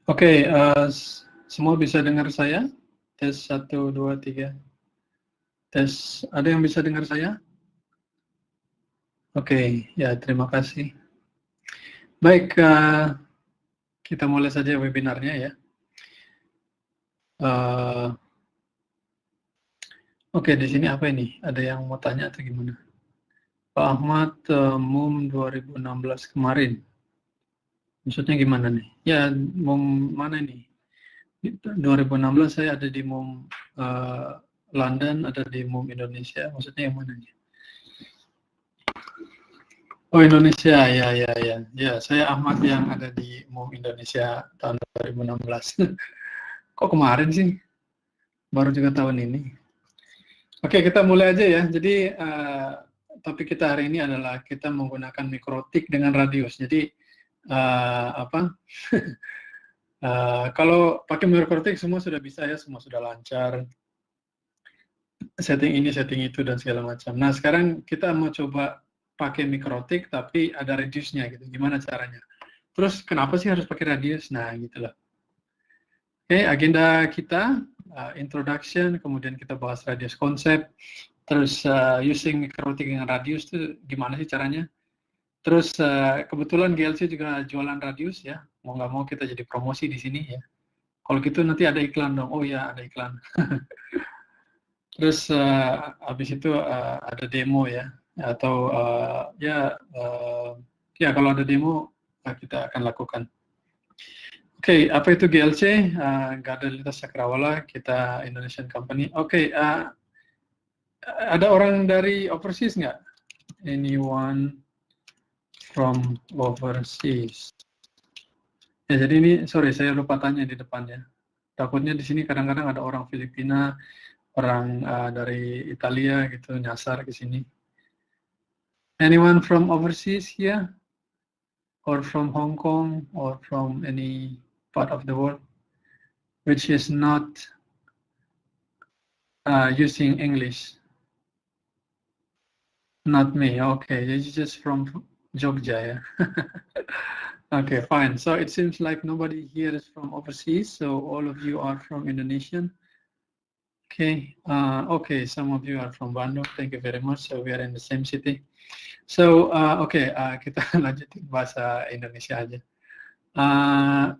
Oke, semua bisa dengar saya? Tes 1, 2, 3. Tes, ada yang bisa dengar saya? Oke, ya terima kasih. Baik, kita mulai saja webinarnya ya. Oke, di sini apa ini? Ada yang mau tanya atau gimana? Pak Ahmad, MUM 2016 kemarin. Maksudnya gimana nih? Ya, MUM mana nih? 2016 saya ada di MUM London, ada di MUM Indonesia. Maksudnya yang mana nih? Oh, Indonesia, ya. Saya Ahmad yang ada di MUM Indonesia tahun 2016. Kok kemarin sih? Baru juga tahun ini. Oke, kita mulai aja ya. Jadi topik kita hari ini adalah kita menggunakan mikrotik dengan radius. Jadi kalau pakai mikrotik semua sudah bisa ya, semua sudah lancar. Setting ini, setting itu dan segala macam. Nah, sekarang kita mau coba pakai mikrotik tapi ada radiusnya gitu. Gimana caranya? Terus kenapa sih harus pakai radius? Nah, gitu loh. Oke, agenda kita introduction, kemudian kita bahas radius konsep, terus using mikrotik dengan radius itu gimana sih caranya? Terus kebetulan GLC juga jualan radius ya, mau nggak mau kita jadi promosi di sini ya. Kalau gitu nanti ada iklan dong. Oh ya, ada iklan. Terus habis itu ada demo ya, atau ya kalau ada demo kita akan lakukan. Oke, apa itu GLC? Gardelitas Cakrawala, kita Indonesian company. Oke, ada orang dari overseas nggak? Anyone from overseas? Ya, jadi ini, sorry, saya lupa tanya di depannya. Takutnya di sini kadang-kadang ada orang Filipina, orang dari Italia gitu nyasar ke sini. Anyone from overseas here? Or from Hong Kong, or from any part of the world, which is not using English? Not me. Okay, you're just from Jogja, yeah. Okay, fine. So it seems like nobody here is from overseas, so all of you are from Indonesian. Okay, okay, some of you are from Bandung. Thank you very much. So we are in the same city. So, kita lanjutin bahasa Indonesia aja.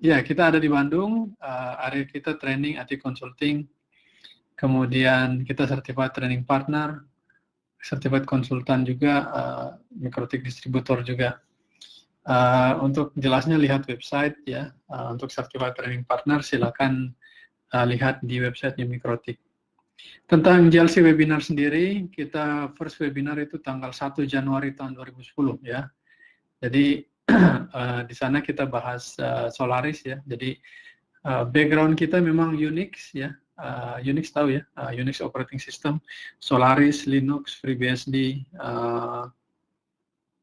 Ya, kita ada di Bandung. Area kita training, IT consulting. Kemudian kita certified training partner, certified konsultan juga, mikrotik distributor juga. Untuk jelasnya lihat website ya. Untuk certified training partner silakan lihat di websitenya Mikrotik. Tentang GLC webinar sendiri, kita first webinar itu tanggal 1 Januari tahun 2010 ya. Jadi di sana kita bahas Solaris ya. Jadi background kita memang Unix ya. Unix tahu ya, Unix operating system, Solaris, Linux, FreeBSD,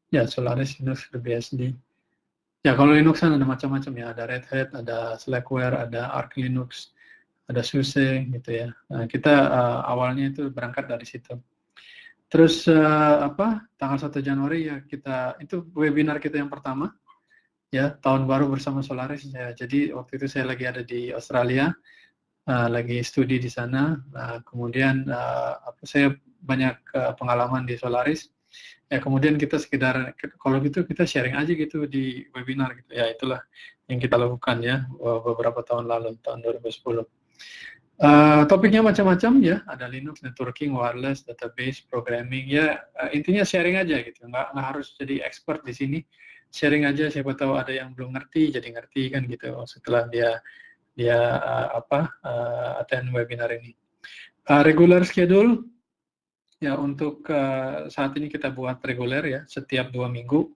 ya Solaris, Linux, FreeBSD. Ya kalau Linux kan ada macam-macam ya, ada Red Hat, ada Slackware, ada Arch Linux, ada SUSE gitu ya. Nah, kita awalnya itu berangkat dari situ. Terus tanggal 1 Januari ya kita itu webinar kita yang pertama ya, tahun baru bersama Solaris ya. Jadi waktu itu saya lagi ada di Australia, lagi studi di sana. Kemudian saya banyak pengalaman di Solaris. Ya kemudian kita sekedar kalau gitu kita sharing aja gitu di webinar gitu. Ya itulah yang kita lakukan ya beberapa tahun lalu, tahun 2010. Topiknya macam-macam ya, ada Linux, networking, wireless, database, programming ya, intinya sharing aja gitu, nggak harus jadi expert di sini, sharing aja, siapa tahu ada yang belum ngerti jadi ngerti kan gitu setelah dia attend webinar ini. Regular schedule ya, untuk saat ini kita buat reguler ya, setiap 2 minggu.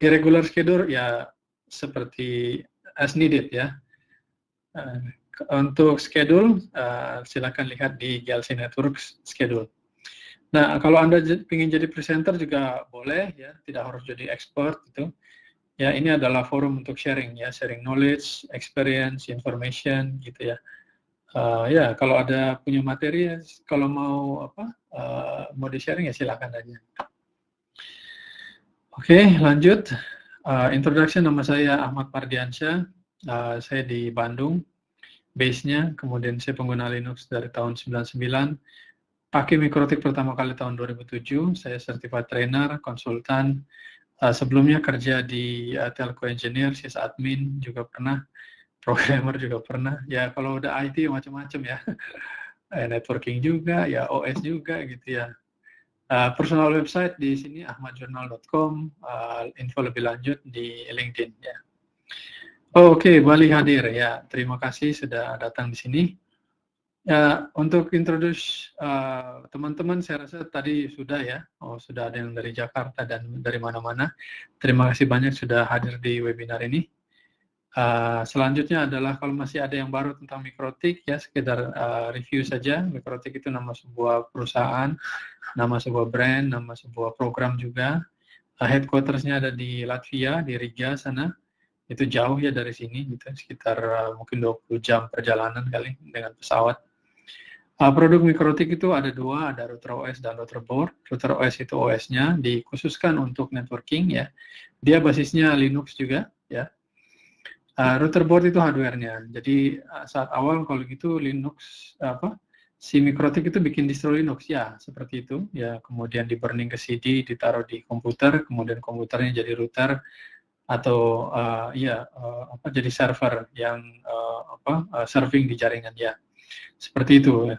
Di regular schedule ya seperti as needed ya. Untuk schedule, silakan lihat di GLC Networks schedule. Nah, kalau Anda ingin jadi presenter juga boleh ya, tidak harus jadi expert gitu. Ya, ini adalah forum untuk sharing ya, sharing knowledge, experience, information gitu ya. Ya, kalau ada punya materi, kalau mau mau di-sharing ya silakan aja. Oke, lanjut. Introduction, nama saya Ahmad Pardiansyah. Saya di Bandung, base-nya, kemudian saya pengguna Linux dari tahun 99, pakai Mikrotik pertama kali tahun 2007, saya certified trainer, konsultan, sebelumnya kerja di telco engineer, sysadmin juga pernah, programmer juga pernah, ya kalau udah IT macam-macam ya, networking juga, ya OS juga gitu ya. Personal website di sini ahmadjournal.com, info lebih lanjut di LinkedIn ya. Oke, Bali hadir ya. Terima kasih sudah datang di sini. Ya, untuk introduce teman-teman, saya rasa tadi sudah ya. Sudah ada yang dari Jakarta dan dari mana-mana. Terima kasih banyak sudah hadir di webinar ini. Selanjutnya adalah kalau masih ada yang baru tentang Mikrotik ya, sekedar review saja. Mikrotik itu nama sebuah perusahaan, nama sebuah brand, nama sebuah program juga. Headquarters-nya ada di Latvia, di Riga sana. Itu jauh ya dari sini, gitu, sekitar mungkin 20 jam perjalanan kali dengan pesawat. Produk Mikrotik itu ada dua, ada router OS dan router board. Router OS itu OS-nya dikhususkan untuk networking ya. Dia basisnya Linux juga ya. Router board itu hardware-nya. Jadi saat awal kalau gitu Linux si Mikrotik itu bikin distro Linux ya, seperti itu ya. Kemudian di burning ke CD, ditaruh di komputer, kemudian komputernya jadi router atau jadi server yang serving di jaringan ya. Seperti itu.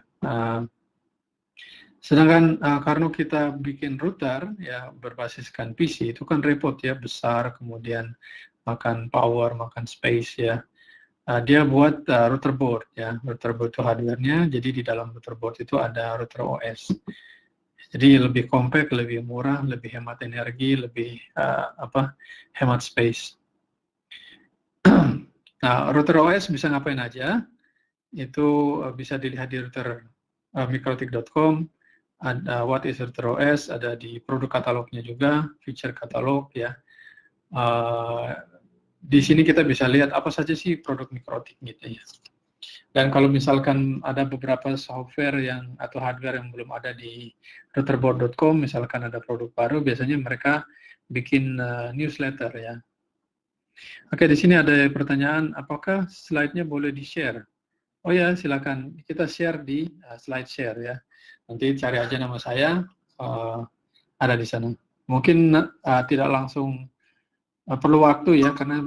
Sedangkan karena kita bikin router ya berbasiskan PC itu kan repot ya, besar, kemudian makan power, makan space ya. Dia buat router board ya. Router board itu hardware-nya, jadi di dalam router board itu ada router OS. Jadi lebih compact, lebih murah, lebih hemat energi, lebih hemat space. Nah, router OS bisa ngapain aja? Itu bisa dilihat di router mikrotik.com. Ada what is router OS, ada di produk katalognya juga, feature katalog ya. Di sini kita bisa lihat apa saja sih produk Mikrotik gitu ya. Dan kalau misalkan ada beberapa software yang atau hardware yang belum ada di routerboard.com, misalkan ada produk baru, biasanya mereka bikin newsletter ya. Oke, di sini ada pertanyaan, apakah slide-nya boleh di-share? Oh ya, silakan kita share di slide share ya. Nanti cari aja nama saya, ada di sana. Mungkin tidak langsung perlu waktu ya, karena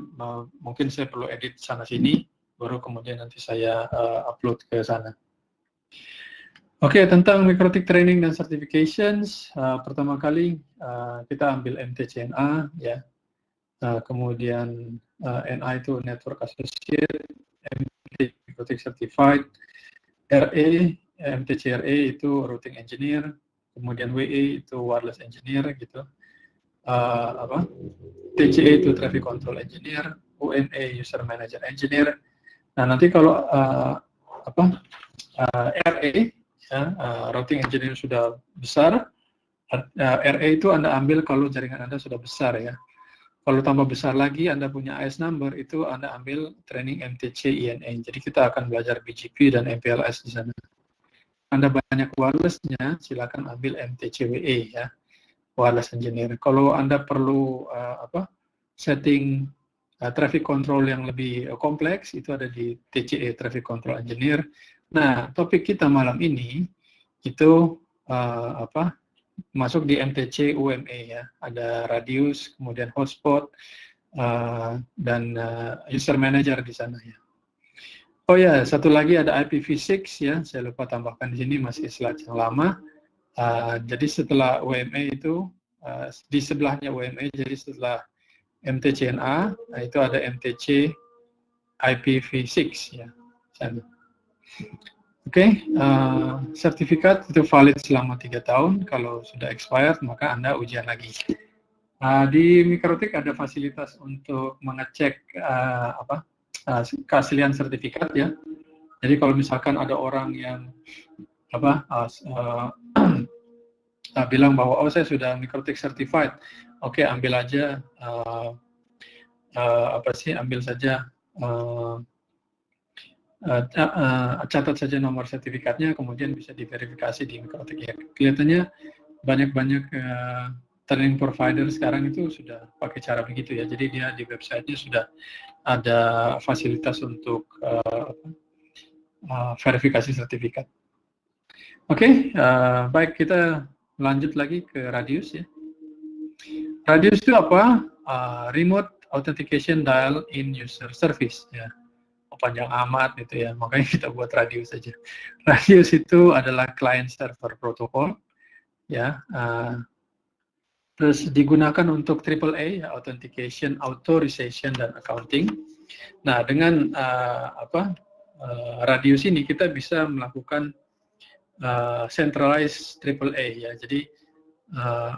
mungkin saya perlu edit sana-sini, baru kemudian nanti saya upload ke sana. Oke, tentang Mikrotik Training dan Certifications, pertama kali kita ambil MTCNA ya, kemudian NA itu Network Associate, MT Mikrotik Certified, RE, MTCRE itu Routing Engineer, kemudian WE itu Wireless Engineer gitu, TCE itu Traffic Control Engineer, UME User Manager Engineer. Nah nanti kalau RE ya, Routing Engineer sudah besar, RE itu Anda ambil kalau jaringan Anda sudah besar ya. Kalau tambah besar lagi, Anda punya AS number, itu Anda ambil training MTC INA. Jadi kita akan belajar BGP dan MPLS di sana. Anda banyak wireless-nya, silakan ambil MTCWE ya, wireless engineer. Kalau Anda perlu setting traffic control yang lebih kompleks, itu ada di TCE, Traffic Control Engineer. Nah, topik kita malam ini itu masuk di MTC UME ya. Ada radius, kemudian hotspot, dan user manager di sana ya. Oh ya, satu lagi ada IPv6 ya, saya lupa tambahkan di sini, masih slide yang lama. Jadi setelah UME itu, di sebelahnya UME, jadi setelah MTCNA, itu ada MTC IPv6 ya. Oke, sertifikat itu valid selama 3 tahun, kalau sudah expired maka Anda ujian lagi. Di Mikrotik ada fasilitas untuk mengecek keaslian sertifikat ya. Jadi kalau misalkan ada orang yang bilang bahwa oh saya sudah Mikrotik certified, oke, ambil aja ambil saja catat saja nomor sertifikatnya, kemudian bisa diverifikasi di Mikrotik ya. Kelihatannya banyak training provider sekarang itu sudah pakai cara begitu ya. Jadi dia di websitenya sudah ada fasilitas untuk verifikasi sertifikat. Oke, baik, kita lanjut lagi ke Radius ya. Radius itu apa? Remote Authentication Dial in User Service ya. Panjang amat gitu ya, makanya kita buat Radius saja. Radius itu adalah client server protocol ya. Terus digunakan untuk AAA, Authentication, Authorization, dan Accounting. Nah, dengan Radius ini kita bisa melakukan centralized AAA ya. Jadi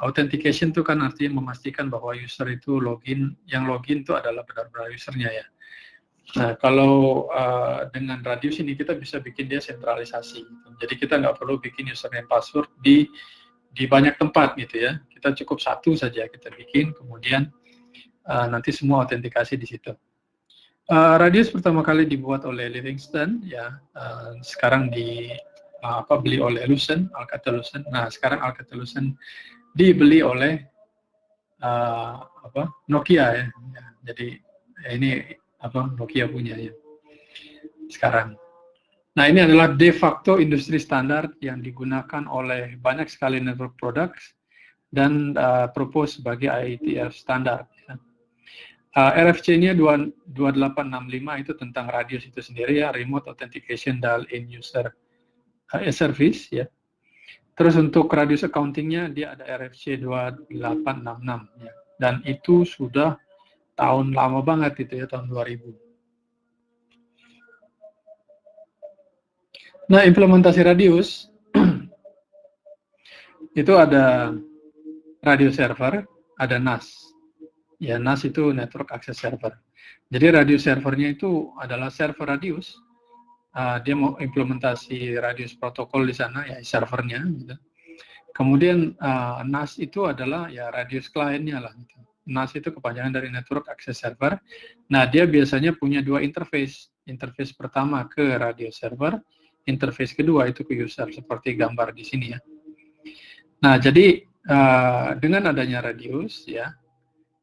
authentication itu kan artinya memastikan bahwa user itu yang login itu adalah benar-benar usernya ya. Nah, kalau dengan Radius ini kita bisa bikin dia sentralisasi. Jadi kita nggak perlu bikin username password di banyak tempat gitu ya. Kita cukup satu saja kita bikin, kemudian nanti semua autentikasi di situ. Radius pertama kali dibuat oleh Livingston ya. Sekarang beli oleh Alcatel-Lucent. Nah, sekarang Alcatel-Lucent dibeli oleh Nokia ya. Jadi ini Nokia punya ya sekarang. Nah, ini adalah de facto industri standar yang digunakan oleh banyak sekali network products dan propose sebagai IETF standar. Ya. RFC-nya 2865 itu tentang Radius itu sendiri ya, Remote Authentication Dial in User Service ya. Terus untuk Radius accounting-nya dia ada RFC 2866 ya. Dan itu sudah tahun lama banget itu ya, tahun 2000. Nah, implementasi Radius itu ada Radius server, ada NAS. Ya, NAS itu Network Access Server. Jadi Radius servernya itu adalah server Radius. Dia mau implementasi Radius protokol di sana ya, servernya gitu. Kemudian NAS itu adalah ya Radius client-nya lah gitu. NAS itu kepanjangan dari Network Access Server. Nah, dia biasanya punya dua interface. Interface pertama ke Radius server, interface kedua itu ke user seperti gambar di sini ya. Nah, jadi dengan adanya Radius ya,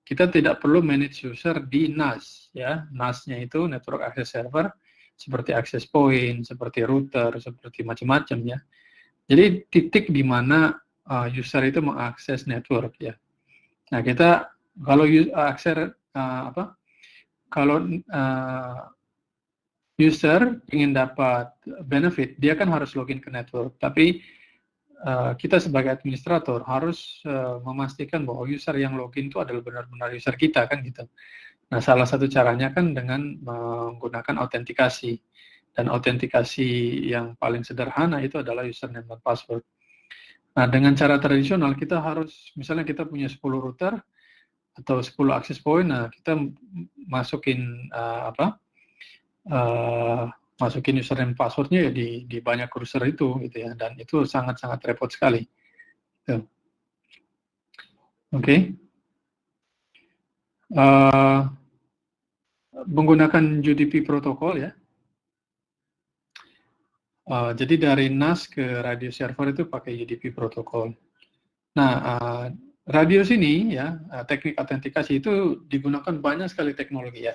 kita tidak perlu manage user di NAS ya. NAS-nya itu Network Access Server, seperti access point, seperti router, seperti macam-macam ya. Jadi titik di mana user itu mengakses network ya. Nah, kita kalau user ingin dapat benefit, dia kan harus login ke network. Tapi kita sebagai administrator harus memastikan bahwa user yang login itu adalah benar-benar user kita kan gitu. Nah, salah satu caranya kan dengan menggunakan autentikasi. Dan autentikasi yang paling sederhana itu adalah username dan password. Nah, dengan cara tradisional kita harus, misalnya kita punya 10 router atau 10 access point, nah kita masukin masukin username passwordnya ya di banyak router itu gitu ya, dan itu sangat-sangat repot sekali. Oke. Menggunakan UDP protokol ya. Jadi dari NAS ke Radius server itu pakai UDP protokol. Nah, Radius ini ya, teknik autentikasi itu digunakan banyak sekali teknologi ya.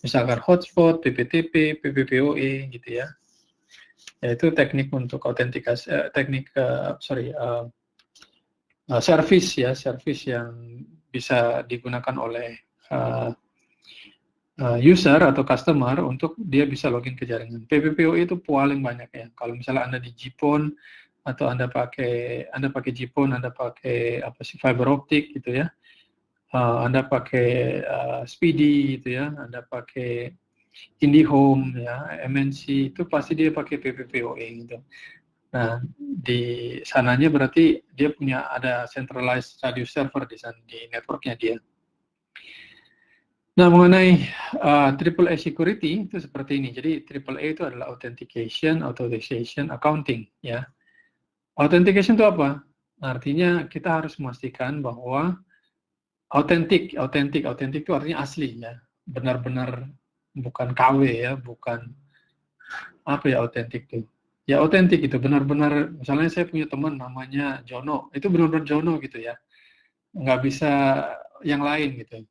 Misalkan hotspot, PPTP, PPPoE gitu ya. Yaitu teknik untuk autentikasi, service ya, service yang bisa digunakan oleh user atau customer untuk dia bisa login ke jaringan. PPPoE itu paling banyak ya. Kalau misalnya Anda di GPON atau Anda pakai GPON, Anda pakai fiber optic gitu ya. Anda pakai Speedy gitu ya, Anda pakai IndiHome ya, MNC itu pasti dia pakai PPPoE gitu. Nah, di sananya berarti dia punya ada centralized Radius server di sana, di networknya dia. Nah, mengenai AAA security itu seperti ini. Jadi AAA itu adalah authentication, authorization, accounting ya. Authentication itu apa? Artinya kita harus memastikan bahwa autentik itu artinya asli ya. Benar-benar bukan KW ya, bukan apa ya autentik itu. Ya autentik itu benar-benar, misalnya saya punya teman namanya Jono, itu benar-benar Jono gitu ya. nggak bisa yang lain gitu.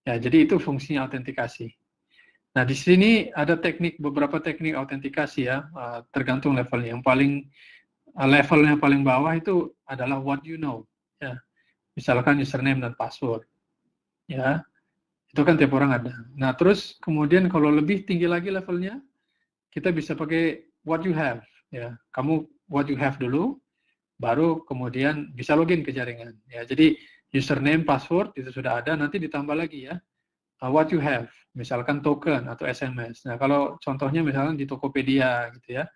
Ya, jadi itu fungsinya autentikasi. Nah, di sini ada beberapa teknik autentikasi ya, tergantung levelnya. Yang levelnya paling bawah itu adalah what you know, ya. Misalkan username dan password, ya. Itu kan tiap orang ada. Nah, terus kemudian kalau lebih tinggi lagi levelnya, kita bisa pakai what you have, ya. Kamu what you have dulu, baru kemudian bisa login ke jaringan. Ya, jadi username, password itu sudah ada, nanti ditambah lagi ya. What you have, misalkan token atau SMS. Nah, kalau contohnya misalkan di Tokopedia gitu ya,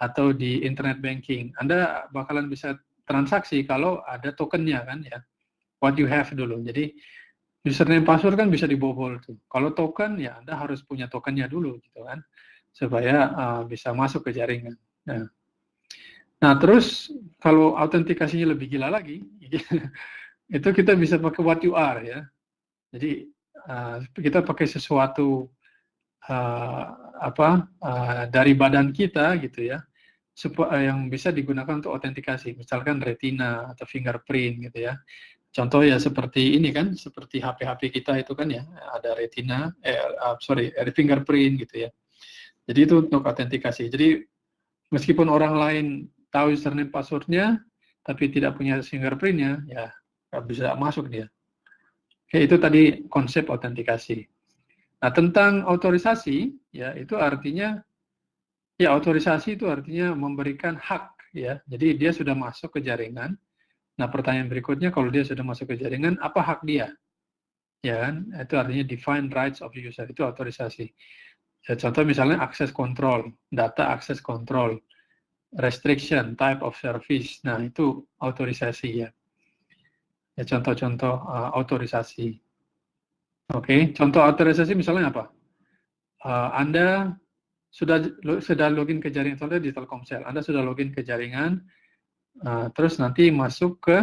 atau di internet banking, Anda bakalan bisa transaksi kalau ada tokennya kan ya. What you have dulu. Jadi username password kan bisa dibobol tuh. Kalau token ya Anda harus punya tokennya dulu gitu kan, supaya bisa masuk ke jaringan. Nah, terus kalau autentikasinya lebih gila lagi, itu kita bisa pakai what you are ya. Jadi kita pakai sesuatu dari badan kita gitu ya, yang bisa digunakan untuk autentikasi, misalkan retina atau fingerprint gitu ya. Contoh ya seperti ini kan, seperti HP kita itu kan ya, ada retina, ada fingerprint gitu ya. Jadi itu untuk autentikasi. Jadi meskipun orang lain tahu username passwordnya, tapi tidak punya fingerprintnya, ya nggak bisa masuk dia. Oke, itu tadi konsep autentikasi. Nah, tentang otorisasi, ya itu artinya, ya otorisasi itu artinya memberikan hak, ya. Jadi dia sudah masuk ke jaringan. Nah, pertanyaan berikutnya, kalau dia sudah masuk ke jaringan, apa hak dia? Ya kan? Itu artinya define rights of user, itu otorisasi. Ya, contoh misalnya akses kontrol, data akses kontrol, restriction, type of service. Nah, itu otorisasi ya. Ya, contoh-contoh otorisasi. Oke, contoh otorisasi misalnya apa? Anda sudah login ke jaringan, contohnya di Telkomsel, Anda sudah login ke jaringan, terus nanti masuk ke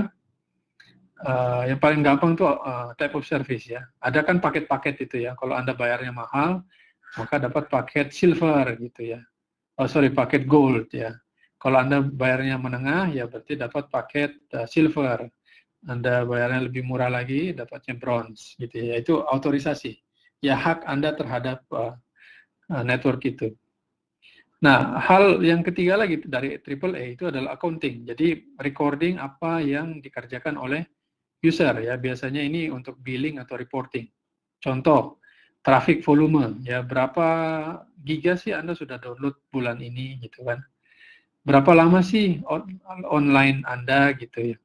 yang paling gampang tuh type of service ya. Ada kan paket-paket itu ya. Kalau Anda bayarnya mahal, maka dapat paket silver gitu ya. Paket gold ya. Kalau Anda bayarnya menengah, ya berarti dapat paket silver. Anda bayarnya lebih murah lagi, dapatnya bronze gitu ya. Itu otorisasi. Ya hak Anda terhadap network itu. Nah, hal yang ketiga lagi dari AAA itu adalah accounting. Jadi recording apa yang dikerjakan oleh user ya. Biasanya ini untuk billing atau reporting. Contoh, traffic volume ya, berapa giga sih Anda sudah download bulan ini gitu kan. Berapa lama sih online Anda gitu ya.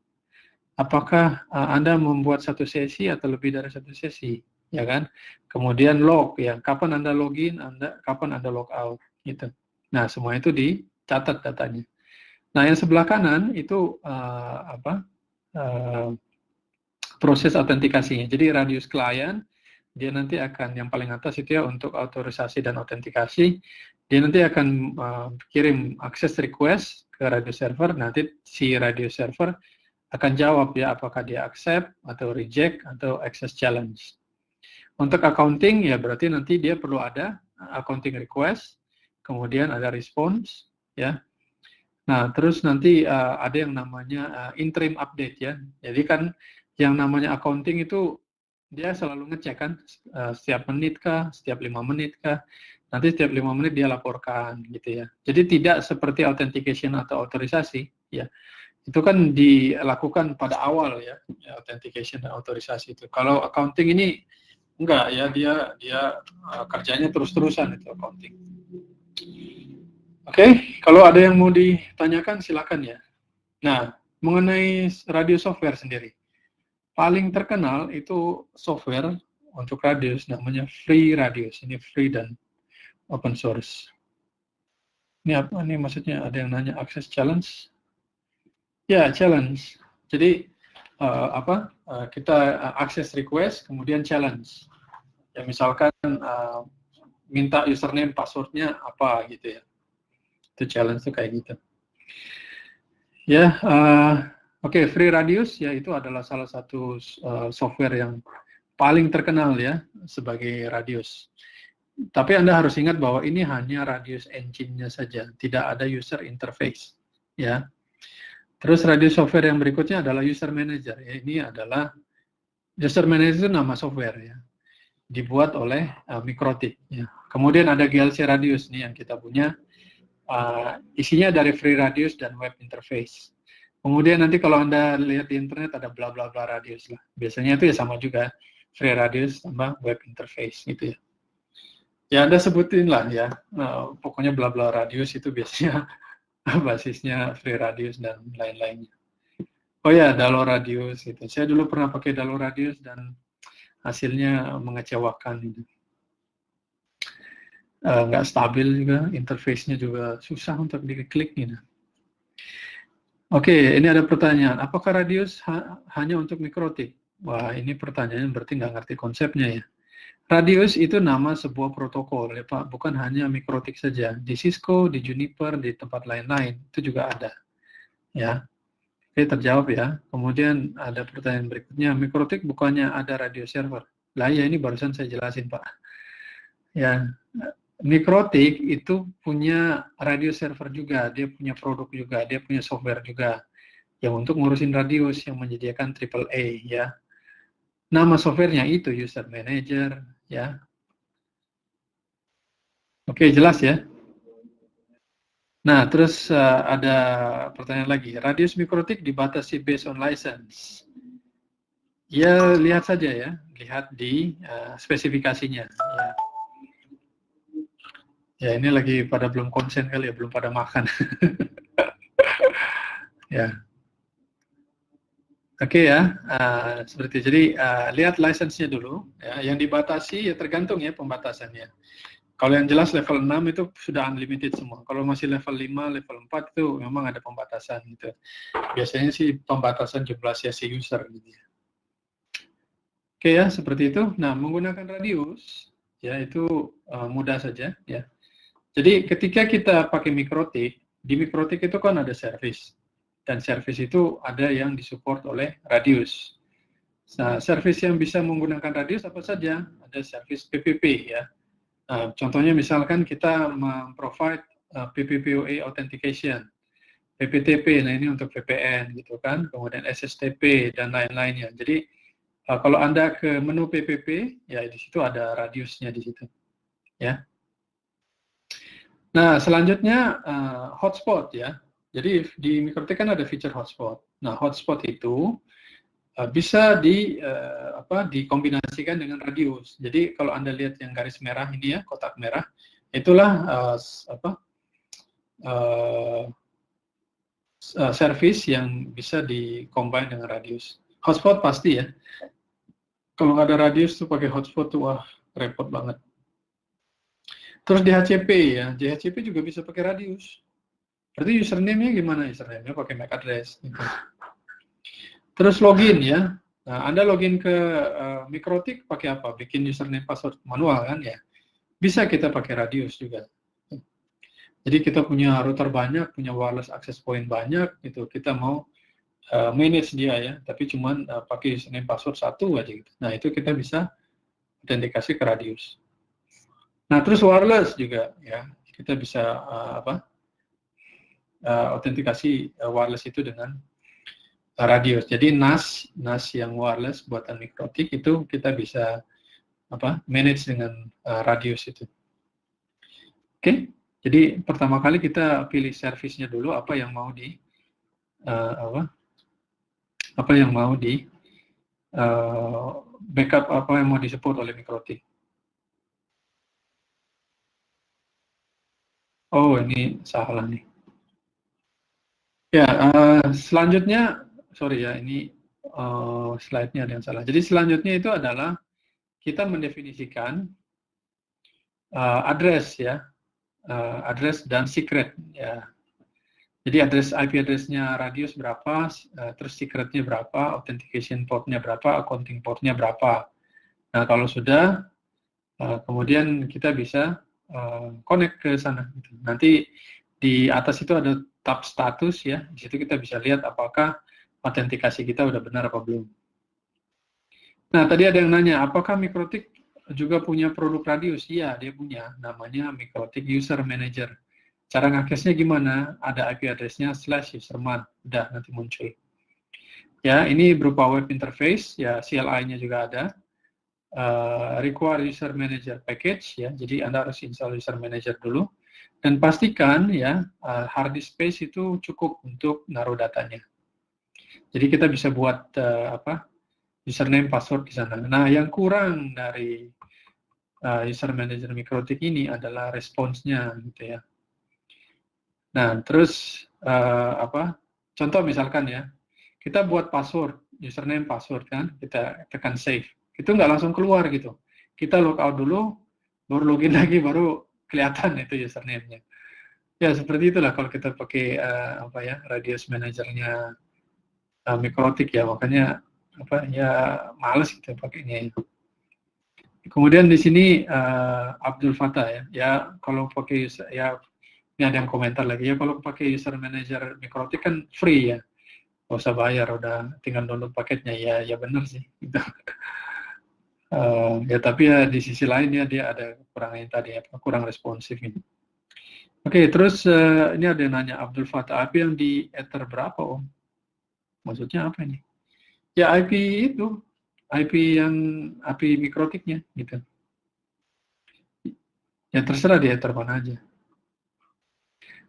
Apakah Anda membuat satu sesi atau lebih dari satu sesi, ya kan? Kemudian log ya, kapan Anda login, kapan Anda log out gitu. Nah, semua itu dicatat datanya. Nah, yang sebelah kanan itu proses autentikasinya. Jadi radius klien, dia nanti akan yang paling atas itu ya untuk autorisasi dan autentikasi. Dia nanti akan kirim akses request ke radius server. Nanti si radius server akan jawab ya apakah dia accept atau reject atau access challenge. Untuk accounting ya berarti nanti dia perlu ada accounting request, kemudian ada response ya. Nah, terus nanti ada yang namanya interim update ya. Jadi kan yang namanya accounting itu dia selalu ngecek kan setiap menit kah, setiap 5 menit kah. Nanti setiap 5 menit dia laporkan gitu ya. Jadi tidak seperti authentication atau otorisasi ya. Itu kan dilakukan pada awal ya, authentication dan otorisasi itu. Kalau accounting ini enggak ya, dia kerjanya terus-terusan itu accounting. Oke, kalau ada yang mau ditanyakan silakan ya. Nah, mengenai Radius software sendiri, paling terkenal itu software untuk Radius namanya Free Radius. Ini free dan open source. Ini apa? Ini maksudnya ada yang nanya access challenge. Ya, challenge. Jadi kita akses request kemudian challenge. Ya misalkan minta username passwordnya apa gitu ya. Itu challenge tuh kayak gitu. Ya, oke, Free Radius ya itu adalah salah satu software yang paling terkenal ya sebagai Radius. Tapi Anda harus ingat bahwa ini hanya Radius engine-nya saja, tidak ada user interface ya. Terus radius software yang berikutnya adalah user manager. Ya, ini adalah user manager itu nama software ya, dibuat oleh Mikrotik. Ya. Kemudian ada GLC Radius nih yang kita punya, isinya dari free radius dan web interface. Kemudian nanti kalau Anda lihat di internet ada bla bla bla radius lah. Biasanya itu ya sama juga, free radius sama web interface gitu ya. Ya Anda sebutin lah ya, pokoknya bla bla radius itu biasanya basisnya free radius dan lain-lainnya. Oh ya, Dalo Radius itu. Saya dulu pernah pakai Dalo Radius dan hasilnya mengecewakan itu. Nggak stabil juga, interface-nya juga susah untuk diklik gitu. Oke, ini ada pertanyaan. Apakah Radius hanya untuk Mikrotik? Wah, ini pertanyaannya berarti nggak ngerti konsepnya ya. Radius itu nama sebuah protokol ya Pak, bukan hanya Mikrotik saja. Di Cisco, di Juniper, di tempat lain-lain itu juga ada. Ya. Oke, terjawab ya. Kemudian ada pertanyaan berikutnya, Mikrotik bukannya ada radio server? Lah ya, ini barusan saya jelasin Pak. Ya, Mikrotik itu punya radio server juga, dia punya produk juga, dia punya software juga yang untuk ngurusin radius yang menyediakan AAA ya. Nama softwarenya itu user manager ya. Oke, jelas ya. Nah, terus ada pertanyaan lagi. Radius Mikrotik dibatasi based on license. Ya, lihat saja ya. Lihat di spesifikasinya. Ya. Ya, ini lagi pada belum konsen kali ya, belum pada makan. Ya. Oke ya, seperti itu. Jadi lihat license-nya dulu. Ya. Yang dibatasi ya tergantung ya pembatasannya. Kalau yang jelas level 6 itu sudah unlimited semua. Kalau masih level 5, level 4 itu memang ada pembatasan gitu. Biasanya sih pembatasan jumlah sesi user gitu ya. Oke ya, seperti itu. Nah, menggunakan radius ya itu mudah saja ya. Jadi ketika kita pakai Mikrotik, di Mikrotik itu kan ada service. Dan service itu ada yang disupport oleh radius. Nah, service yang bisa menggunakan radius apa saja? Ada service PPP ya. Nah, contohnya misalkan kita memprovide PPPoE authentication, PPTP, nah ini untuk VPN gitu kan, kemudian SSTP dan lain-lainnya. Jadi kalau Anda ke menu PPP, ya di situ ada radiusnya di situ, ya. Nah, selanjutnya hotspot ya. Jadi di Mikrotik kan ada feature hotspot. Nah, hotspot itu bisa dikombinasikan dengan radius. Jadi kalau Anda lihat yang garis merah ini ya, kotak merah, itulah service yang bisa dikombin dengan radius. Hotspot pasti ya. Kalau nggak ada radius tuh pakai hotspot tuh wah repot banget. Terus DHCP ya, DHCP juga bisa pakai radius. Berarti username-nya gimana? Username-nya pakai MAC address. Gitu. Terus login ya. Nah, Anda login ke Mikrotik pakai apa? Bikin username password manual kan ya. Bisa kita pakai radius juga. Jadi kita punya router banyak, punya wireless access point banyak, gitu. Kita mau manage dia ya, tapi cuman pakai username password satu aja gitu. Nah, itu kita bisa autentikasi ke radius. Nah, terus wireless juga ya. Kita bisa autentikasi wireless itu dengan radius. Jadi NAS yang wireless buatan Mikrotik itu kita bisa manage dengan radius itu. Oke, jadi pertama kali kita pilih service-nya dulu apa yang mau di backup, apa yang mau di-support oleh Mikrotik. Oh, ini salah nih. Ya, selanjutnya, sorry ya, ini slide-nya ada yang salah. Jadi selanjutnya itu adalah kita mendefinisikan address ya, address dan secret ya. Jadi IP address-nya radius berapa, terus secret-nya berapa, authentication port-nya berapa, accounting port-nya berapa. Nah, kalau sudah, kemudian kita bisa connect ke sana. Nanti di atas itu ada tab status ya, di situ kita bisa lihat apakah autentikasi kita udah benar apa belum. Nah, tadi ada yang nanya, apakah Mikrotik juga punya produk radius? Iya, dia punya, namanya Mikrotik User Manager. Cara ngaksesnya gimana? Ada IP address-nya /userman, udah nanti muncul. Ya, ini berupa web interface, ya CLI-nya juga ada. Require user manager package, ya, jadi Anda harus install user manager dulu. Dan pastikan ya hard disk space itu cukup untuk naruh datanya. Jadi kita bisa buat username, password di sana. Nah, yang kurang dari user manager MikroTik ini adalah responsnya, gitu ya. Nah, terus contoh misalkan ya, kita buat password, username, password kan, kita tekan save. Itu nggak langsung keluar gitu. Kita logout dulu, baru login lagi, baru kelihatan itu username-nya. Ya, seperti itulah kalau kita pakai radius manajernya MikroTik ya, makanya males kita pakainya. Kemudian di sini Abdul Fattah ya kalau pakai ini ada yang komentar lagi ya, kalau pakai user manager MikroTik kan free ya, nggak usah bayar, udah tinggal download paketnya. Ya benar sih gitu. Ya tapi ya di sisi lain ya dia ada kurangnya tadi, kurang responsif ini. Oke, terus ini ada yang nanya Abdul Fattah, IP yang di Ether berapa Om? Maksudnya apa ini? Ya IP itu, IP MikroTiknya gitu. Ya terserah di Ether mana aja.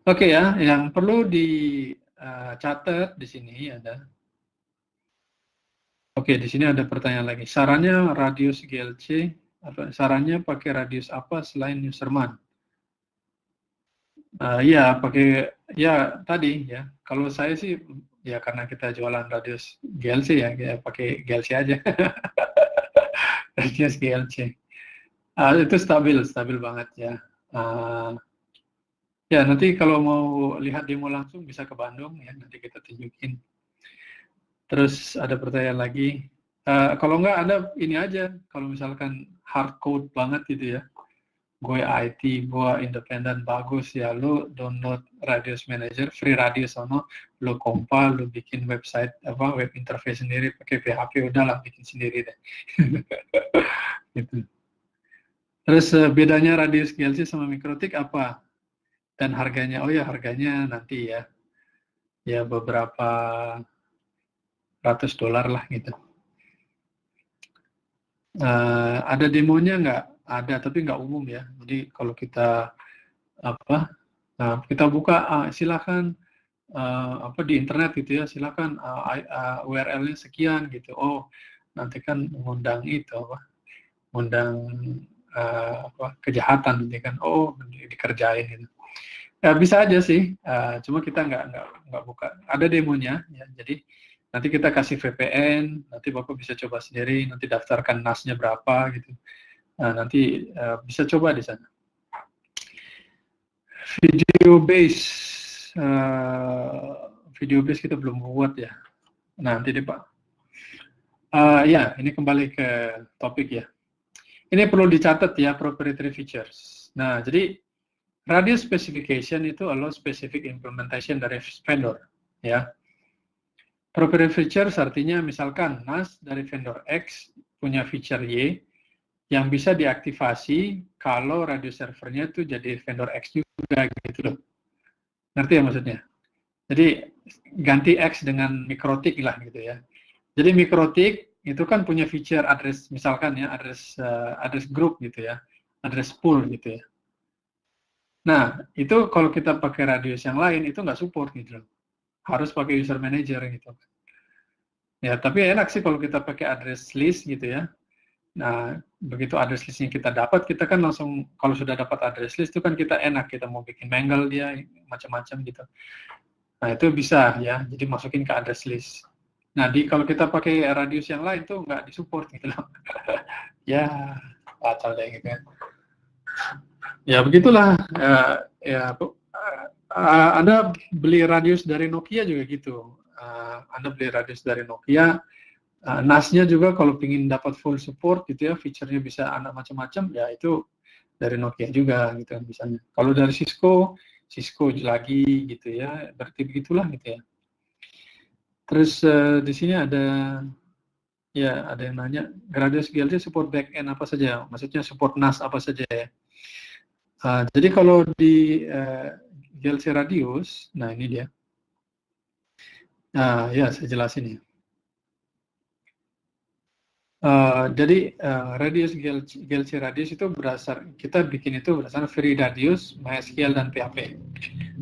Oke ya, yang perlu dicatat di sini ada. Oke, di sini ada pertanyaan lagi. Sarannya radius GLC, sarannya pakai radius apa selain userman? Ya, pakai tadi ya. Kalau saya sih ya karena kita jualan radius GLC ya pakai GLC aja. Radius GLC. Itu stabil banget ya. Ya, nanti kalau mau lihat demo langsung bisa ke Bandung ya, nanti kita tunjukin. Terus ada pertanyaan lagi. Kalau enggak Anda ini aja, kalau misalkan hard code banget gitu ya, gue IT, gue independen bagus ya, lu download Radius Manager, free Radius sono, lu compile, lu bikin website web interface sendiri pakai PHP, udahlah bikin sendiri deh. Gitu. Terus bedanya Radius GLC sama MikroTik apa? Dan harganya, oh ya harganya nanti ya beberapa $100 lah gitu. Ada demonya nggak? Ada, tapi nggak umum ya. Jadi kalau kita kita buka, silakan di internet gitu ya, silakan URL-nya sekian gitu. Oh, nanti kan mengundang mengundang kejahatan nanti kan. Oh, dikerjain gitu. Ya, bisa aja sih, cuma kita nggak buka. Ada demonya, ya. Jadi nanti kita kasih VPN, nanti Bapak bisa coba sendiri, nanti daftarkan NAS-nya berapa gitu. Nanti bisa coba di sana. Video base kita belum buat ya. Nanti deh Pak. Ya, ini kembali ke topik ya. Ini perlu dicatat ya, proprietary features. Nah, jadi radius specification itu adalah specific implementation dari vendor, ya. Proprietary features artinya misalkan NAS dari vendor X punya feature Y yang bisa diaktifasi kalau radius servernya itu jadi vendor X juga gitu loh. Ngerti ya maksudnya? Jadi ganti X dengan MikroTik lah gitu ya. Jadi MikroTik itu kan punya feature address misalkan ya, address group gitu ya, address pool gitu ya. Nah, itu kalau kita pakai radius yang lain, itu nggak support gitu loh. Harus pakai user manager gitu. Ya, tapi enak sih kalau kita pakai address list gitu ya. Nah, begitu address listnya kita dapat, kita kan langsung, kalau sudah dapat address list itu kan kita enak, kita mau bikin mangle dia, macam-macam gitu. Nah, itu bisa ya, jadi masukin ke address list. Nah, kalau kita pakai radius yang lain tuh nggak disupport gitu loh. Ya, batal deh gitu kan. Ya begitulah. Anda beli radius dari Nokia juga gitu. Anda beli radius dari Nokia, NAS-nya juga kalau ingin dapat full support gitu ya, feature-nya bisa Anda macam-macam, ya itu dari Nokia juga gitu kan misalnya. Kalau dari Cisco lagi gitu ya, berarti begitulah gitu ya. Terus di sini ada yang nanya, Radius GLC support backend apa saja? Maksudnya support NAS apa saja ya? Jadi kalau di GLC Radius, nah ini dia. Nah, ya saya jelasin ya. Jadi radius GLC radius itu kita bikin itu berdasarkan free radius, MySQL dan PHP.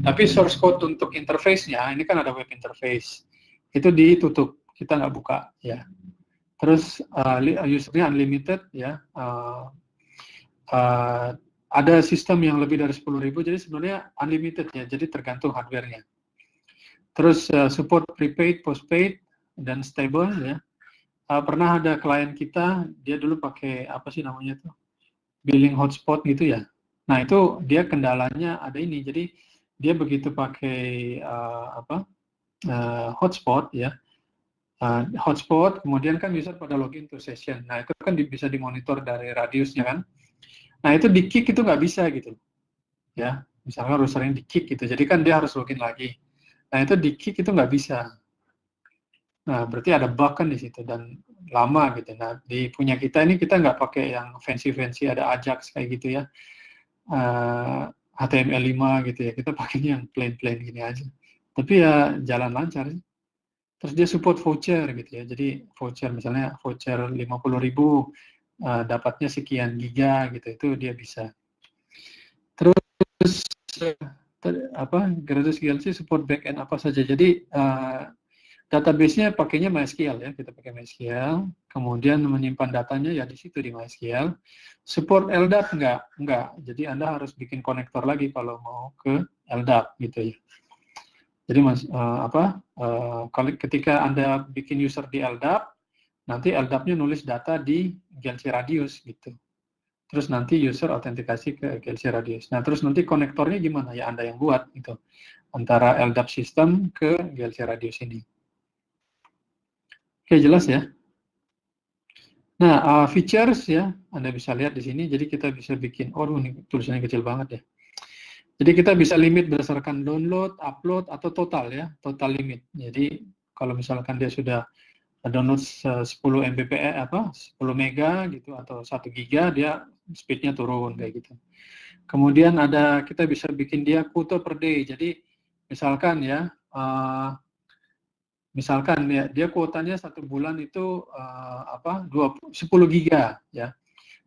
Tapi source code untuk interface-nya ini kan ada web interface, itu ditutup, kita nggak buka ya. Terus usernya unlimited ya. Ada sistem yang lebih dari 10.000, jadi sebenarnya unlimited ya, jadi tergantung hardware-nya. Terus support prepaid, postpaid, dan stable ya. Pernah ada klien kita, dia dulu pakai apa sih namanya tuh, billing hotspot gitu ya. Nah itu dia kendalanya ada ini, jadi dia begitu pakai hotspot ya, hotspot, kemudian kan user pada login to session. Nah itu kan bisa dimonitor dari radiusnya kan. Nah itu di kick itu nggak bisa gitu, ya. Misalnya harus sering di kick gitu, jadi kan dia harus login lagi. Nah itu di kick itu nggak bisa. Nah, berarti ada bug kan di situ dan lama gitu. Nah, di punya kita ini kita nggak pakai yang fancy-fancy, ada Ajax kayak gitu ya, HTML5 gitu ya. Kita pakainya yang plain-plain gini aja. Tapi ya jalan lancar sih. Terus dia support voucher gitu ya. Jadi voucher misalnya voucher 50.000 dapatnya sekian giga gitu, itu dia bisa. Terus Gratis GLC support backend apa saja. Jadi database-nya pakainya MySQL ya, kita pakai MySQL, kemudian menyimpan datanya ya di situ di MySQL. Support LDAP enggak. Jadi Anda harus bikin konektor lagi kalau mau ke LDAP gitu ya. Jadi kalau ketika Anda bikin user di LDAP, nanti LDAP-nya nulis data di GLC Radius gitu. Terus nanti user autentikasi ke GLC Radius. Nah, terus nanti konektornya gimana? Ya Anda yang buat gitu. Antara LDAP system ke GLC Radius ini. Oke, jelas ya. Nah, features ya, Anda bisa lihat di sini. Jadi kita bisa bikin, ini tulisannya kecil banget ya. Jadi kita bisa limit berdasarkan download, upload, atau total ya, total limit. Jadi kalau misalkan dia sudah download 10 Mbps 10 mega gitu atau 1 giga, dia speednya turun kayak gitu. Kemudian kita bisa bikin dia quota per day. Jadi misalkan ya, misalkan ya, dia kuotanya 1 bulan itu 10 giga ya.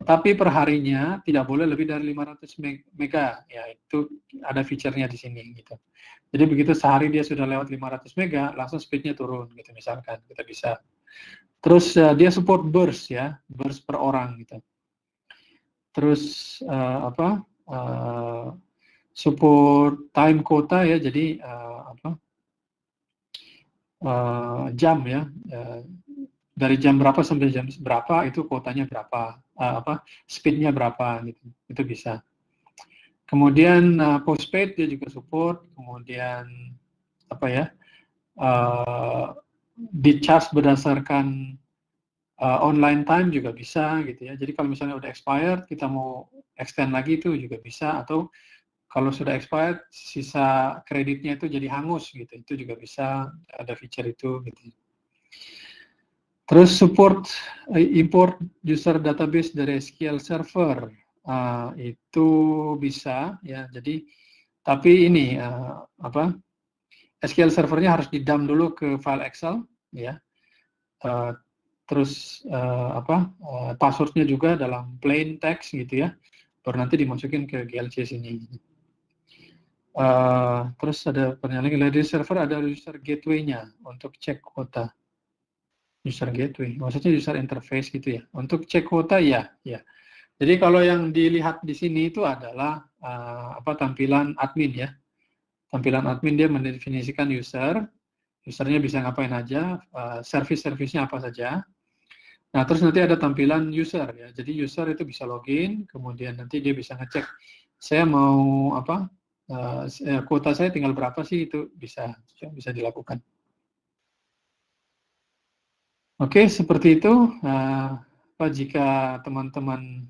Tapi perharinya tidak boleh lebih dari 500 mega ya, itu ada fiturnya di sini gitu. Jadi begitu sehari dia sudah lewat 500 mega, langsung speednya turun gitu misalkan, kita bisa. Terus dia support burst ya, burst per orang gitu. Terus support time quota ya, jadi jam ya, dari jam berapa sampai jam berapa itu kuotanya berapa, speednya berapa gitu, itu bisa. Kemudian postpaid dia juga support, kemudian di charge berdasarkan online time juga bisa gitu ya. Jadi kalau misalnya udah expired, kita mau extend lagi itu juga bisa, atau kalau sudah expired, sisa kreditnya itu jadi hangus gitu, itu juga bisa, ada feature itu gitu. Terus support import user database dari SQL Server, itu bisa ya. Jadi tapi ini SQL Servernya harus di-dump dulu ke file Excel ya. Terus passwordnya juga dalam plain text gitu ya, baru nanti dimasukin ke GLC sini. Terus ada pertanyaan lagi, di server ada user gateway-nya untuk cek kuota. User gateway, maksudnya user interface gitu ya. Untuk cek kuota ya. Jadi kalau yang dilihat di sini itu adalah tampilan admin ya. Tampilan admin dia mendefinisikan usernya bisa ngapain aja, service-servicenya apa saja. Nah, terus nanti ada tampilan user ya. Jadi user itu bisa login, kemudian nanti dia bisa ngecek, saya mau kuota saya tinggal berapa sih, itu bisa dilakukan. Oke, seperti itu. Jika teman-teman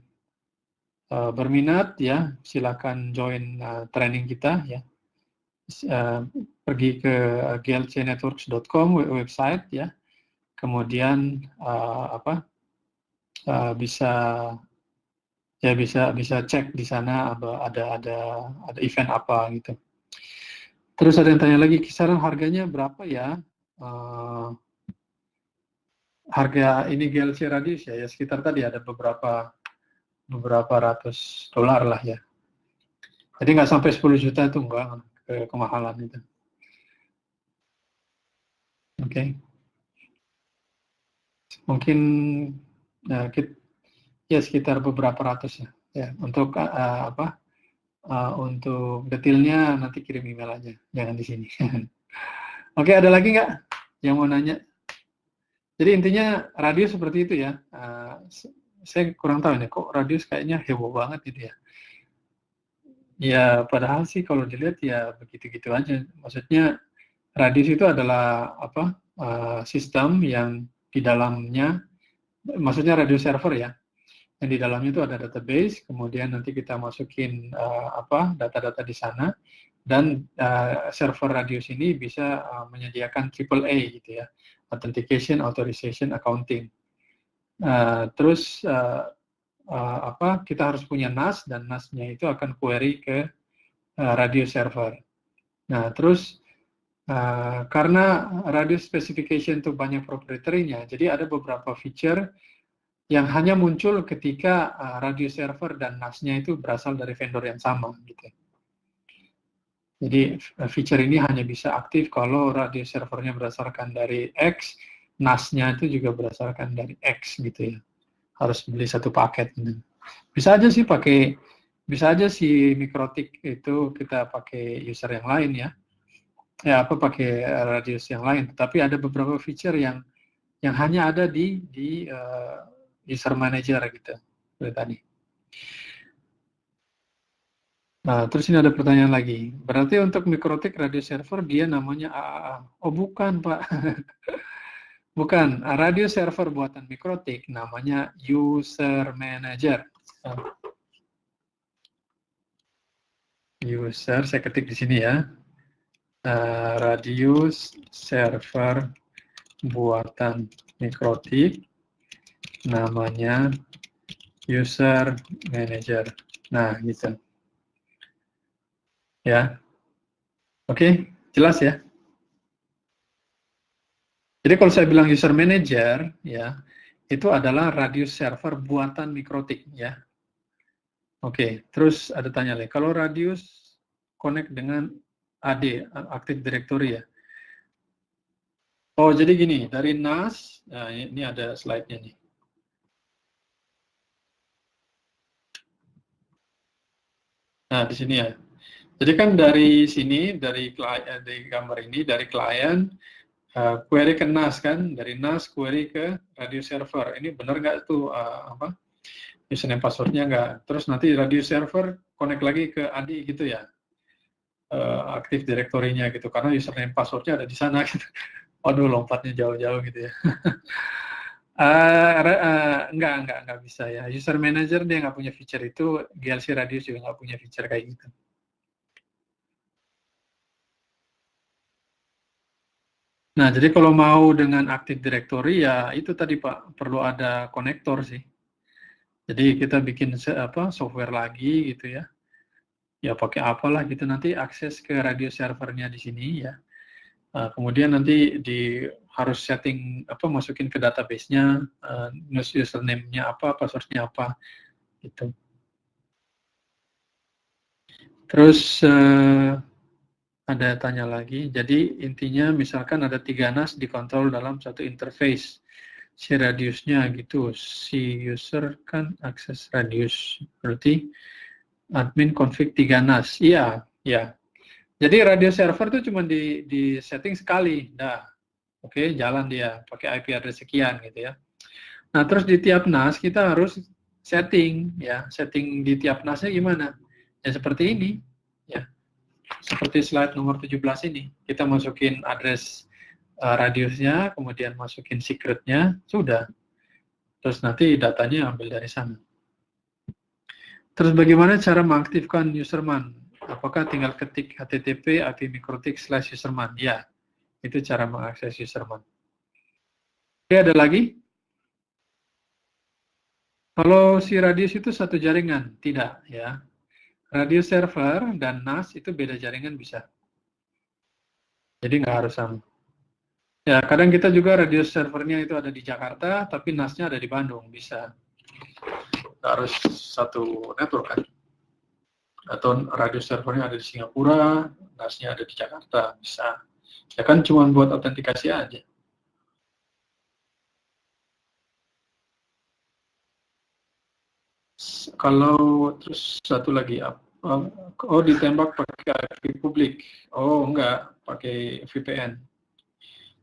berminat ya, silakan join training kita ya. Pergi ke glcnetworks.com website ya. Kemudian bisa cek di sana ada event apa gitu. Terus ada yang tanya lagi, kisaran harganya berapa ya? Harga ini GLC Radius ya, sekitar tadi ada beberapa ratus dolar lah ya. Jadi nggak sampai 10 juta itu enggak, kemahalan itu. Oke. Mungkin ya sekitar beberapa ratus ya. Ya, untuk untuk detailnya nanti kirim email aja, jangan di sini. Oke, ada lagi nggak yang mau nanya? Jadi intinya radius seperti itu ya. Saya kurang tahu nih, kok radius kayaknya heboh banget gitu ya. Ya, padahal sih kalau dilihat ya begitu-gitu aja. Maksudnya radius itu adalah sistem yang di dalamnya, maksudnya radius server ya, yang di dalamnya itu ada database, kemudian nanti kita masukin data-data di sana, dan server radius ini bisa menyediakan AAA gitu ya, authentication, authorization, accounting. Terus kita harus punya NAS, dan NAS-nya itu akan query ke radius server. Nah, terus karena radius specification itu banyak proprietary-nya, jadi ada beberapa feature yang hanya muncul ketika radius server dan NAS-nya itu berasal dari vendor yang sama gitu. Jadi feature ini hanya bisa aktif kalau radius servernya berdasarkan dari X, NAS-nya itu juga berdasarkan dari X gitu ya. Harus beli satu paket. Bisa aja sih MikroTik itu kita pakai user yang lain ya. Pakai radius yang lain. Tapi ada beberapa feature yang hanya ada di user manager gitu seperti tadi. Nah, terus ini ada pertanyaan lagi. Berarti untuk MikroTik radius server dia namanya AAA. Oh, bukan, Pak. Bukan. Radius server buatan MikroTik namanya user manager. User, saya ketik di sini ya. Radius server buatan MikroTik namanya user manager. Nah, gitu. Ya. Oke, jelas ya. Jadi kalau saya bilang user manager, ya, itu adalah radius server buatan MikroTik, ya. Oke, terus ada tanya lagi. Kalau radius connect dengan AD, Active Directory ya. Oh, jadi gini, dari NAS, nah ini ada slide-nya nih. Nah, di sini ya. Jadi kan dari sini, dari gambar ini, dari klien, query ke NAS kan, dari NAS query ke radius server. Ini benar nggak tuh username passwordnya nggak? Terus nanti radius server connect lagi ke ADI gitu ya, Active Directory-nya gitu, karena username passwordnya ada di sana gitu. Waduh, lompatnya jauh-jauh gitu ya. Nggak bisa ya. User Manager dia nggak punya feature itu, GLC Radius juga nggak punya feature kayak gitu. Nah, jadi kalau mau dengan Active Directory ya itu tadi Pak, perlu ada konektor sih. Jadi kita bikin software lagi gitu ya. Ya pakai apalah gitu, nanti akses ke radio servernya di sini ya. Kemudian nanti harus setting masukin ke database-nya, username-nya apa, password-nya apa gitu. Terus ada tanya lagi, jadi intinya misalkan ada 3 NAS dikontrol dalam satu interface, si radiusnya gitu, si user kan akses radius, berarti admin config 3 NAS, iya, ya. Jadi radius server itu cuma di setting sekali, dah, oke, jalan dia, pakai IP address sekian gitu ya. Nah, terus di tiap NAS kita harus setting, ya, setting di tiap NAS-nya gimana? Ya seperti ini, ya. Seperti slide nomor 17 ini, kita masukin address radiusnya, kemudian masukin secret-nya, sudah. Terus nanti datanya ambil dari sana. Terus bagaimana cara mengaktifkan userman? Apakah tinggal ketik http ip-mikrotik/userman? Ya, itu cara mengakses userman. Oke, ada lagi? Kalau si radius itu satu jaringan, tidak ya. Radius server dan NAS itu beda jaringan bisa. Jadi nggak harus sama. Ya, kadang kita juga radius servernya itu ada di Jakarta, tapi NAS-nya ada di Bandung, bisa. Nggak harus satu network kan. Atau radius servernya ada di Singapura, NAS-nya ada di Jakarta, bisa. Ya kan cuma buat autentikasi aja. Kalau terus satu lagi, oh ditembak pakai IP publik. Oh enggak, pakai VPN.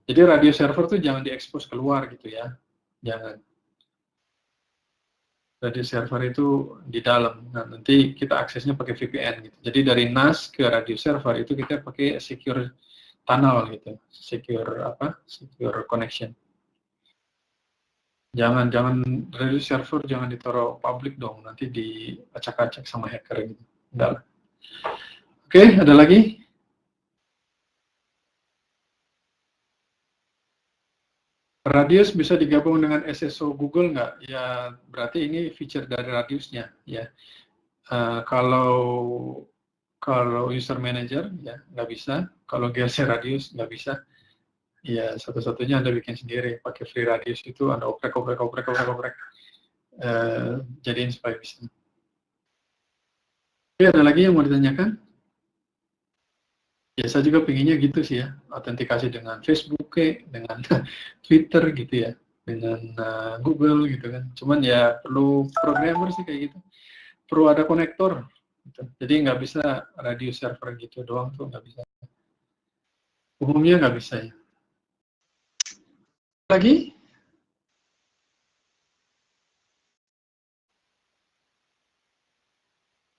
Jadi radio server tuh jangan diekspos keluar gitu ya, jangan. Radio server itu di dalam. Nah, nanti kita aksesnya pakai VPN gitu. Jadi dari NAS ke radio server itu kita pakai secure tunnel gitu, secure connection. Jangan radio server jangan ditaruh publik dong, nanti diacak-acak sama hacker gitu. Enggak lah. Oke, ada lagi? Radius bisa digabung dengan SSO Google nggak? Ya, berarti ini feature dari Radiusnya. Ya, kalau user manager ya nggak bisa. Kalau GRC Radius nggak bisa. Ya, satu-satunya Anda bikin sendiri. Pakai free Radius itu Anda oprek. Jadiin supaya bisa. Oke, ada lagi yang mau ditanyakan? Ya, saya juga pinginnya gitu sih ya, autentikasi dengan Facebook, dengan Twitter gitu ya, dengan Google gitu kan. Cuman ya perlu programmer sih kayak gitu, perlu ada konektor. Gitu. Jadi nggak bisa radio server gitu doang tuh nggak bisa. Umumnya nggak bisa ya. Lagi?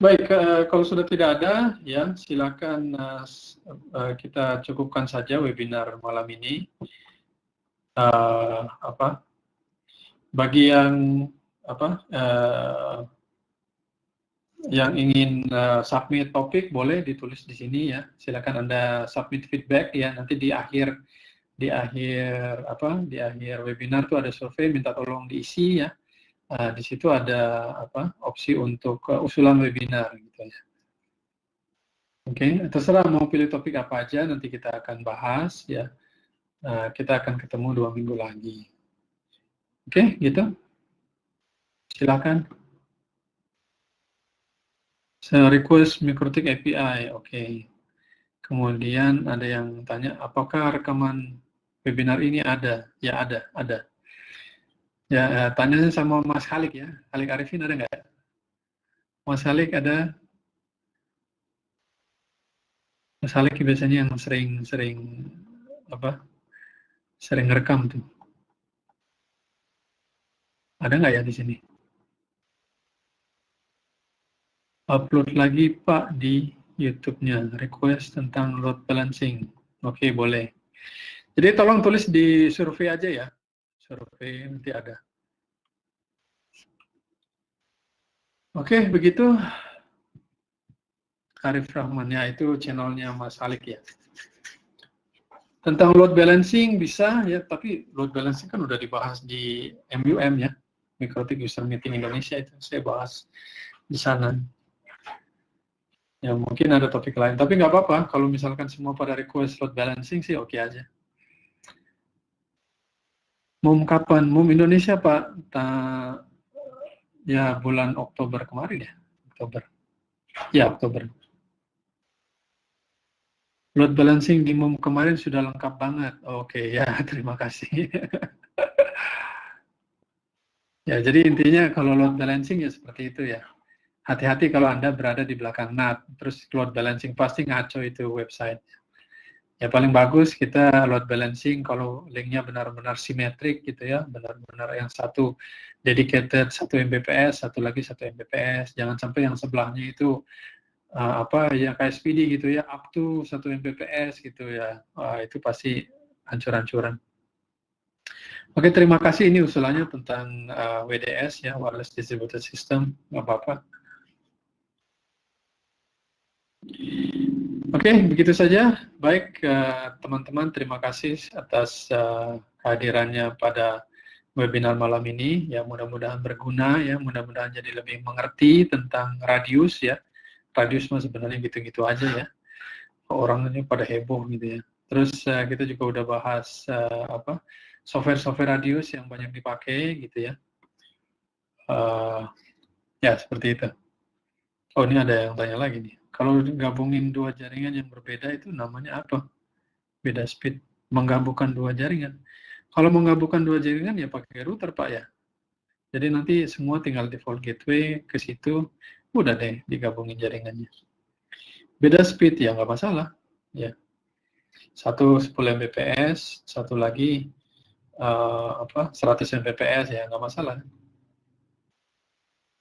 Baik, kalau sudah tidak ada, ya silakan kita cukupkan saja webinar malam ini. Bagi yang ingin submit topik boleh ditulis di sini ya. Silakan Anda submit feedback ya. Nanti di akhir webinar tuh ada survei, minta tolong diisi ya. Di situ ada opsi untuk usulan webinar gitu ya. Oke, terserah mau pilih topik apa aja, nanti kita akan bahas ya. Kita akan ketemu 2 minggu lagi. Oke, gitu. Silakan. Saya request Mikrotik API, oke. Kemudian ada yang tanya, apakah rekaman webinar ini ada? Ya ada. Ya, tanya sama Mas Halik ya. Halik Arifin ada nggak? Mas Halik ada? Mas Halik biasanya yang sering rekam tuh. Ada nggak ya di sini? Upload lagi Pak di YouTube-nya. Request tentang load balancing. Oke, boleh. Jadi tolong tulis di survei aja ya. Survei nanti ada. Oke, begitu. Arif Rahman, ya itu channelnya Mas Halik ya. Tentang load balancing bisa ya, tapi load balancing kan udah dibahas di MUM ya, Mikrotik User Meeting Indonesia itu saya bahas di sana. Ya mungkin ada topik lain, tapi nggak apa-apa kalau misalkan semua pada request load balancing sih oke aja. MUM kapan? MUM Indonesia Pak, ya bulan Oktober kemarin ya, Oktober. Ya Oktober. Load balancing di MUM kemarin sudah lengkap banget. Oke ya, terima kasih. Ya, jadi intinya kalau load balancing ya seperti itu ya. Hati-hati kalau Anda berada di belakang NAT, terus load balancing pasti ngaco itu website. Ya paling bagus kita load balancing kalau linknya benar-benar simetrik gitu ya, benar-benar yang satu dedicated 1 Mbps, satu lagi 1 Mbps. Jangan sampai yang sebelahnya itu yang kayak SPD gitu ya, up to 1 Mbps gitu ya. Itu pasti hancur-hancuran. Oke, terima kasih. Ini usulannya tentang WDS ya, Wireless Distributed System, nggak apa-apa. Oke, begitu saja. Baik, teman-teman, terima kasih atas kehadirannya pada webinar malam ini. Ya, mudah-mudahan berguna ya, mudah-mudahan jadi lebih mengerti tentang radius ya. Radius mah sebenarnya gitu-gitu aja ya. Orang ini pada heboh gitu ya. Terus kita juga udah bahas software-software radius yang banyak dipakai gitu ya. Ya seperti itu. Oh, ini ada yang tanya lagi nih. Kalau gabungin dua jaringan yang berbeda itu namanya apa? Beda speed. Menggabungkan dua jaringan. Kalau menggabungkan dua jaringan ya pakai router Pak ya. Jadi nanti semua tinggal default gateway ke situ, udah deh digabungin jaringannya. Beda speed ya nggak masalah. Ya. Satu 10 Mbps, satu lagi 100 Mbps ya nggak masalah.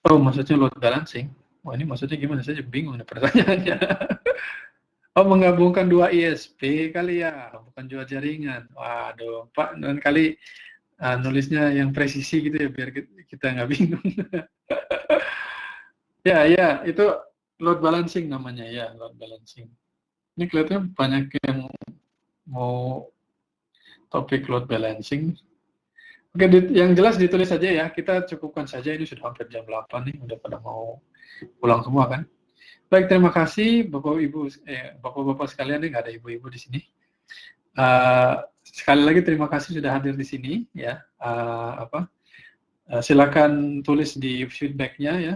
Oh, maksudnya load balancing. Wah, ini maksudnya gimana? Saya bingung nih pertanyaannya. Oh, menggabungkan dua ISP kali ya, bukan dua jaringan. Waduh, Pak, dan kali nulisnya yang presisi gitu ya, biar kita nggak bingung. Ya, itu load balancing namanya ya, load balancing. Ini kelihatannya banyak yang mau topik load balancing. Oke, yang jelas ditulis saja ya, kita cukupkan saja, ini sudah hampir jam 8 nih, udah pada mau pulang semua kan. Baik, terima kasih Bapak-Bapak sekalian, nggak ada ibu-ibu di sini. Sekali lagi terima kasih sudah hadir di sini ya. Silakan tulis di feedback-nya ya.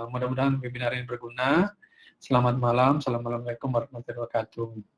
Mudah-mudahan webinar ini berguna. Selamat malam. Assalamualaikum warahmatullahi wabarakatuh.